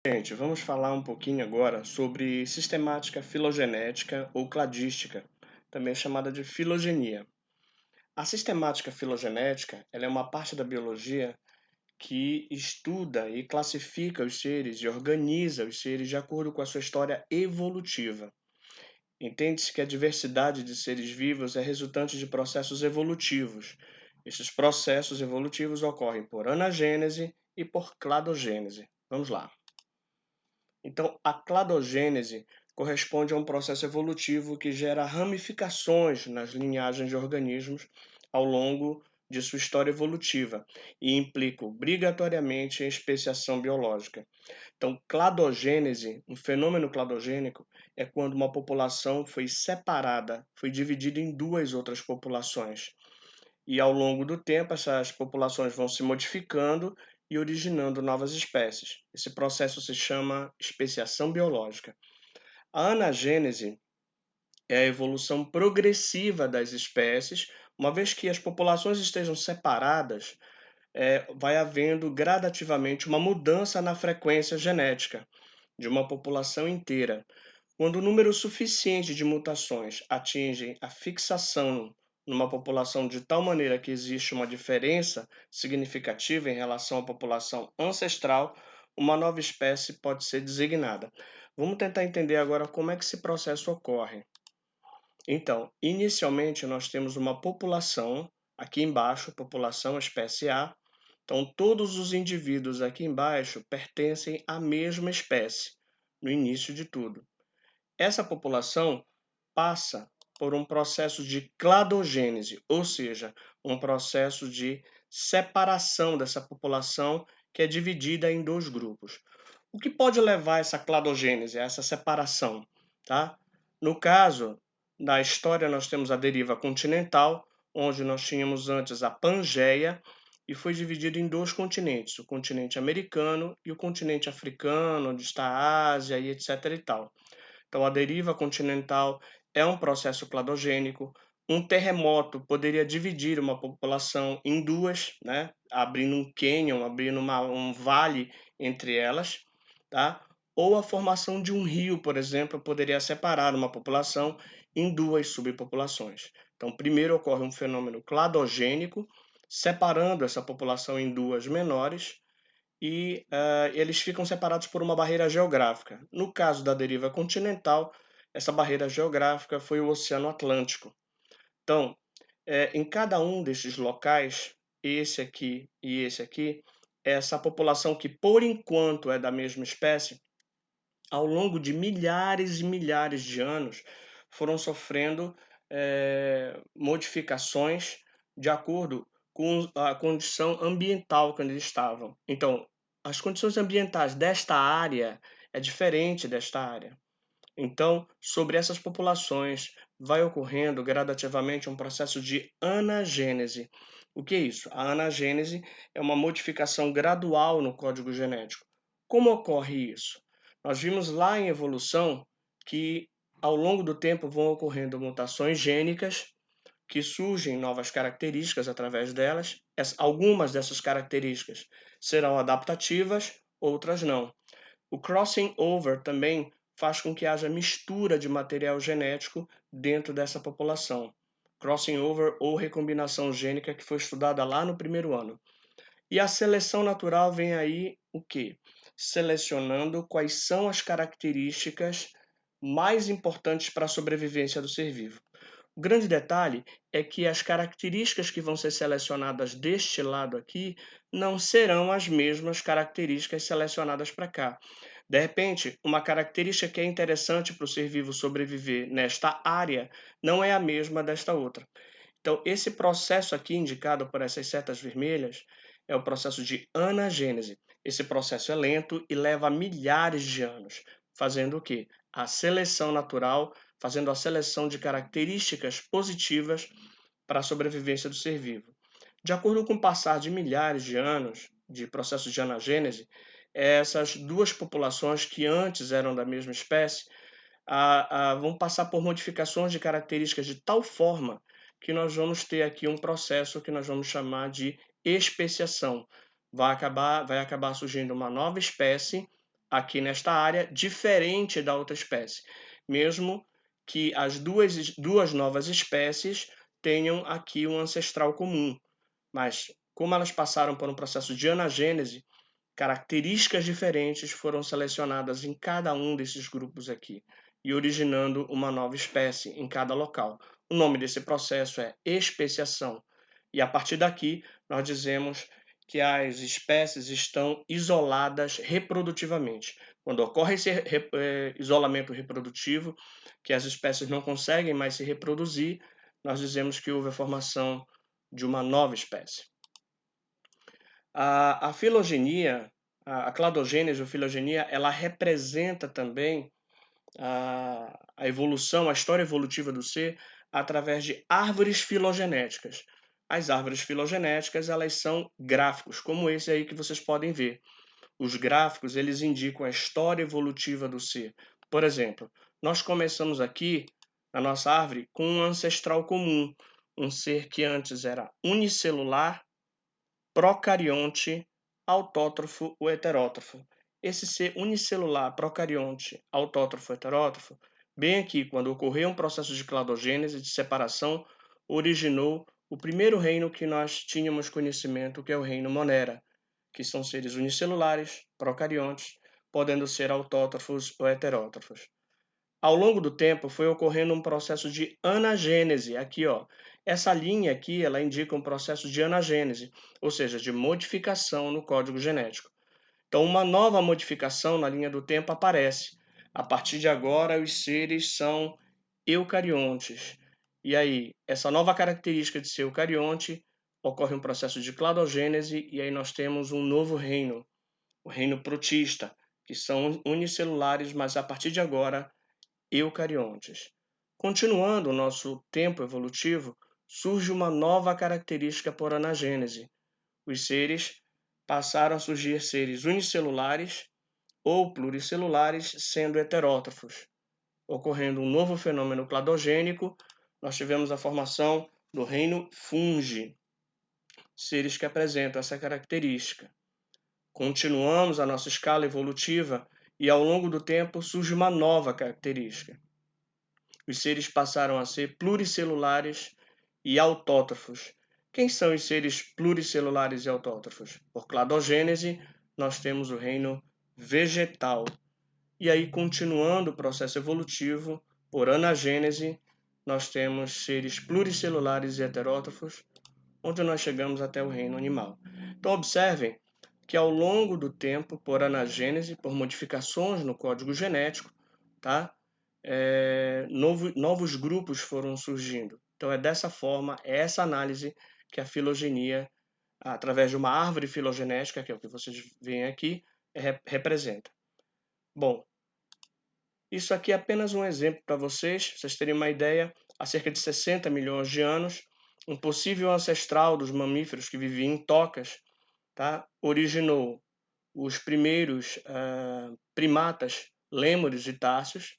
Gente, vamos falar um pouquinho agora sobre sistemática filogenética ou cladística, também chamada de filogenia. A sistemática filogenética, ela é uma parte da biologia que estuda e classifica os seres e organiza os seres de acordo com a sua história evolutiva. Entende-se que a diversidade de seres vivos é resultante de processos evolutivos. Esses processos evolutivos ocorrem por anagênese e por cladogênese. Vamos lá. Então, a cladogênese corresponde a um processo evolutivo que gera ramificações nas linhagens de organismos ao longo de sua história evolutiva e implica obrigatoriamente em especiação biológica. Então, cladogênese, um fenômeno cladogênico, é quando uma população foi separada, foi dividida em duas outras populações. E ao longo do tempo, essas populações vão se modificando e originando novas espécies. Esse processo se chama especiação biológica. A anagênese é a evolução progressiva das espécies, uma vez que as populações estejam separadas, vai havendo gradativamente uma mudança na frequência genética de uma população inteira. Quando o número suficiente de mutações atinge a fixação numa população de tal maneira que existe uma diferença significativa em relação à população ancestral, uma nova espécie pode ser designada. Vamos tentar entender agora como é que esse processo ocorre. Então, inicialmente nós temos uma população, aqui embaixo, população espécie A. Então, todos os indivíduos aqui embaixo pertencem à mesma espécie, no início de tudo. Essa população passa por um processo de cladogênese, ou seja, um processo de separação dessa população que é dividida em dois grupos. O que pode levar a essa cladogênese, a essa separação? Tá? No caso da história, nós temos a deriva continental, onde nós tínhamos antes a Pangeia, e foi dividido em dois continentes, o continente americano e o continente africano, onde está a Ásia e etc. e tal. Então, a deriva continental é um processo cladogênico. Um terremoto poderia dividir uma população em duas, né? Abrindo um cânion, abrindo um vale entre elas, tá? Ou a formação de um rio, por exemplo, poderia separar uma população em duas subpopulações. Então, primeiro ocorre um fenômeno cladogênico, separando essa população em duas menores, e eles ficam separados por uma barreira geográfica. No caso da deriva continental, essa barreira geográfica foi o Oceano Atlântico. Então, em cada um desses locais, esse aqui e esse aqui, essa população que por enquanto é da mesma espécie, ao longo de milhares e milhares de anos, foram sofrendo modificações de acordo com a condição ambiental que eles estavam. Então, as condições ambientais desta área é diferente desta área. Então, sobre essas populações, vai ocorrendo gradativamente um processo de anagênese. O que é isso? A anagênese é uma modificação gradual no código genético. Como ocorre isso? Nós vimos lá em evolução que ao longo do tempo vão ocorrendo mutações gênicas que surgem novas características através delas. Algumas dessas características serão adaptativas, outras não. O crossing over também faz com que haja mistura de material genético dentro dessa população. Crossing over ou recombinação gênica que foi estudada lá no primeiro ano. E a seleção natural vem aí o quê? Selecionando quais são as características mais importantes para a sobrevivência do ser vivo. O grande detalhe é que as características que vão ser selecionadas deste lado aqui não serão as mesmas características selecionadas para cá. De repente, uma característica que é interessante para o ser vivo sobreviver nesta área não é a mesma desta outra. Então, esse processo aqui indicado por essas setas vermelhas é o processo de anagênese. Esse processo é lento e leva milhares de anos, fazendo o quê? A seleção natural, fazendo a seleção de características positivas para a sobrevivência do ser vivo. De acordo com o passar de milhares de anos de processo de anagênese, essas duas populações que antes eram da mesma espécie vão passar por modificações de características de tal forma que nós vamos ter aqui um processo que nós vamos chamar de especiação. Vai acabar surgindo uma nova espécie aqui nesta área diferente da outra espécie, mesmo que as duas novas espécies tenham aqui um ancestral comum. Mas, como elas passaram por um processo de anagênese, características diferentes foram selecionadas em cada um desses grupos aqui, e originando uma nova espécie em cada local. O nome desse processo é especiação. E a partir daqui, nós dizemos que as espécies estão isoladas reprodutivamente. Quando ocorre esse isolamento reprodutivo, que as espécies não conseguem mais se reproduzir, nós dizemos que houve a formação de uma nova espécie. A filogenia, a cladogênese ou filogenia, ela representa também a evolução, a história evolutiva do ser através de árvores filogenéticas. As árvores filogenéticas, elas são gráficos, como esse aí que vocês podem ver. Os gráficos, eles indicam a história evolutiva do ser. Por exemplo, nós começamos aqui, na nossa árvore, com um ancestral comum, um ser que antes era unicelular, procarionte, autótrofo ou heterótrofo. Esse ser unicelular, procarionte, autótrofo, heterótrofo, bem aqui, quando ocorreu um processo de cladogênese, de separação, originou o primeiro reino que nós tínhamos conhecimento, que é o reino Monera, que são seres unicelulares, procariontes, podendo ser autótrofos ou heterótrofos. Ao longo do tempo, foi ocorrendo um processo de anagênese. Aqui, ó, essa linha aqui, ela indica um processo de anagênese, ou seja, de modificação no código genético. Então, uma nova modificação na linha do tempo aparece. A partir de agora, os seres são eucariontes. E aí, essa nova característica de ser eucarionte, ocorre um processo de cladogênese e aí nós temos um novo reino, o reino protista, que são unicelulares, mas a partir de agora eucariontes. Continuando o nosso tempo evolutivo, surge uma nova característica por anagênese. Os seres passaram a surgir seres unicelulares ou pluricelulares, sendo heterótrofos. Ocorrendo um novo fenômeno cladogênico, nós tivemos a formação do reino fungi, seres que apresentam essa característica. Continuamos a nossa escala evolutiva e ao longo do tempo surge uma nova característica. Os seres passaram a ser pluricelulares e autótrofos. Quem são os seres pluricelulares e autótrofos? Por cladogênese, nós temos o reino vegetal. E aí, continuando o processo evolutivo, por anagênese, nós temos seres pluricelulares e heterótrofos, onde nós chegamos até o reino animal. Então, observem que ao longo do tempo, por anagênese, por modificações no código genético, tá? Novos grupos foram surgindo. Então, é dessa forma, é essa análise que a filogenia, através de uma árvore filogenética, que é o que vocês veem aqui, representa. Bom, isso aqui é apenas um exemplo para vocês terem uma ideia. Há cerca de 60 milhões de anos, um possível ancestral dos mamíferos que viviam em tocas, tá? Originou os primeiros primatas lêmures e társios.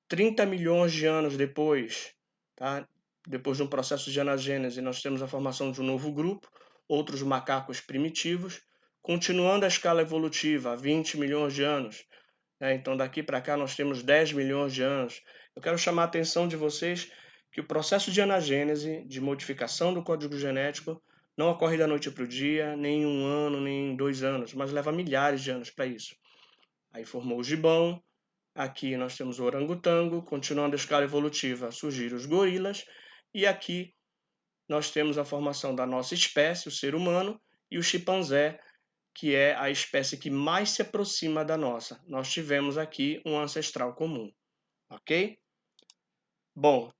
30 milhões de anos depois, tá? Depois de um processo de anagênese, nós temos a formação de um novo grupo, outros macacos primitivos, continuando a escala evolutiva, 20 milhões de anos. Então, daqui para cá, nós temos 10 milhões de anos. Eu quero chamar a atenção de vocês que o processo de anagênese, de modificação do código genético, não ocorre da noite para o dia, nem em 1 ano, nem em 2 anos, mas leva milhares de anos para isso. Aí formou o gibão, aqui nós temos o orangotango, continuando a escala evolutiva, surgiram os gorilas, e aqui nós temos a formação da nossa espécie, o ser humano, e o chimpanzé, que é a espécie que mais se aproxima da nossa. Nós tivemos aqui um ancestral comum, ok? Bom,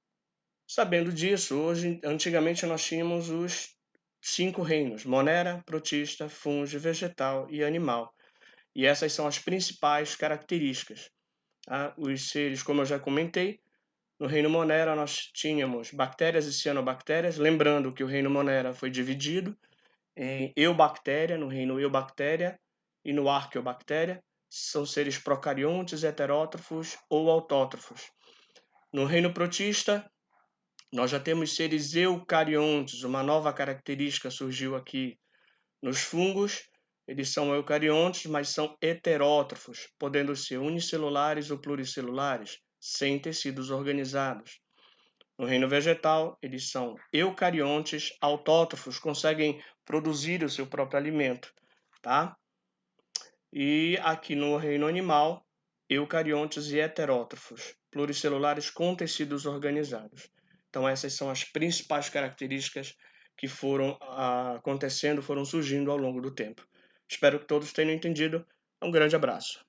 sabendo disso, antigamente nós tínhamos os 5 reinos: Monera, protista, fungi, vegetal e animal. E essas são as principais características. Os seres, como eu já comentei, no reino Monera nós tínhamos bactérias e cianobactérias, lembrando que o reino Monera foi dividido em eubactéria, no reino eubactéria, e no arqueobactéria, são seres procariontes, heterótrofos ou autótrofos. No reino protista, nós já temos seres eucariontes, uma nova característica surgiu aqui. Nos fungos, eles são eucariontes, mas são heterótrofos, podendo ser unicelulares ou pluricelulares, sem tecidos organizados. No reino vegetal, eles são eucariontes, autótrofos, conseguem produzir o seu próprio alimento, tá? E aqui no reino animal, eucariontes e heterótrofos, pluricelulares com tecidos organizados. Então essas são as principais características que foram acontecendo, foram surgindo ao longo do tempo. Espero que todos tenham entendido. Um grande abraço.